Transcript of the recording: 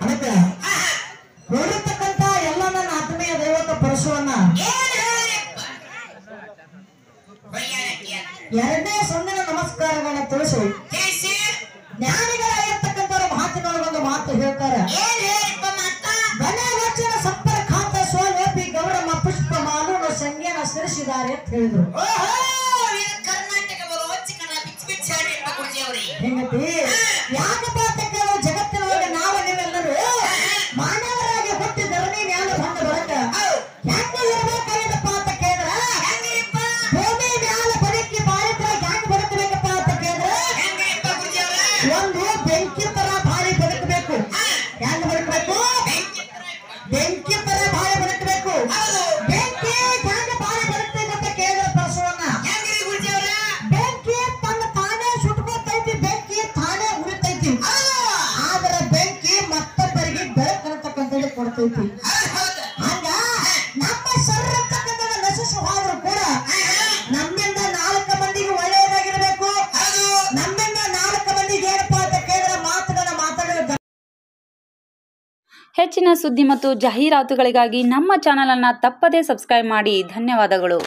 ಅದಕ್ಕೆ ನೋಡಿರ್ತಕ್ಕಂಥ ಎಲ್ಲ ನನ್ನ ಆತ್ಮೀಯ ದೈವತ ಪರಶುವನ್ನ ಎರಡನೇ ಸಂದಿನ ನಮಸ್ಕಾರಗಳನ್ನ ತಿಳಿಸಿ ಜ್ಞಾನಿಗಳಾಗಿರ್ತಕ್ಕಂಥವ್ರ ಮಾತಿನೊಳಗೊಂದು ಮಾತು ಹೇಳ್ತಾರೆ. ಬನೆ ವಚನ ಸಂಪರ್ಕಾಂತ ಸ್ವಲೋಪಿ ಗೌರಮ್ಮ ಪುಷ್ಪ ಮಾಲೂನು ಸಂಜ್ಞಾನ ಸೇರಿಸಿದ್ದಾರೆ ಅಂತ ಹೇಳಿದ್ರು. ಹೆಂಗತಿ ಯಾಕಪ್ಪ ಅಂತ ಕೇಳೋ ಜಗತ್ತಿನೊಳಗೆ ನಾವು ನೀವೆಲ್ಲರೂ ಮಾನವರಾಗಿ ಹುಟ್ಟಿದರನೇ ಮ್ಯಾಲ ಬಂದ ಬರಕ ಹೆಂಗ ಇರ್ಬೇಕಾಗಿದಪ್ಪ ಅಂತ ಕೇಳಿದ್ರ ಭೂಮಿ ಮ್ಯಾಲ ಬದುಕಿ ಬಾಳಿದ್ರ ಹೆಂಗ್ ಬದುಕಬೇಕಪ್ಪ ಅಂತ ಕೇಳಿದ್ರ ಒಂದು ಬೆಂಕಿ ತರ ಬಾಳಿ ಬದುಕಬೇಕು. ಹೆಂಗ್ ಬದುಕಬೇಕು? ಬೆಂಕಿ ತರ ಬಾಳಿ ಬದುಕಬೇಕು. ಬೆಂಕಿ ಹೆಂಗ ಬಾಳಿ ಬದುಕ್ತೈತೆ ಅಂತ ಕೇಳಿದ್ರ ಪರಶುವನ್ನ ಬೆಂಕಿ ತನ್ನ ತಾನೇ ಸುಟ್ಕೋತೈತಿ, ಬೆಂಕಿ ತಾನೇ ಉರಿತೈತಿ. ಆದ್ರೆ ಬೆಂಕಿ ಮತ್ತೊಬ್ಬರಿಗೆ ಬೆಳಕನ್ನತಕ್ಕಂಥದ್ದು ಕೊಡ್ತೈತಿ. ಹಂಗ ನಮ್ಮ ಶರೀರ ಅಂತಕ್ಕಂಥದ್ದು ನಶಿಸಿ ಹೋದ್ರು ಕೂಡ ನಮ್ಮಿಂದ 4 ಮಂದಿಗೆ ಒಳ್ಳೆಯದಾಗಿರ್ಬೇಕು. ನಮ್ಮಿಂದ 4 ಮಂದಿಗೆ ಏನಪ್ಪ ಅಂತ ಕೇಳಿದ್ರೆ ಮಾತುಗಳನ್ನ ಮಾತಾಡೋದು. ಹೆಚ್ಚಿನ ಸುದ್ದಿ ಮತ್ತು ಜಾಹೀರಾತುಗಳಿಗಾಗಿ ನಮ್ಮ ಚಾನೆಲ್ ಅನ್ನು ತಪ್ಪದೇ ಸಬ್ಸ್ಕ್ರೈಬ್ ಮಾಡಿ. ಧನ್ಯವಾದಗಳು.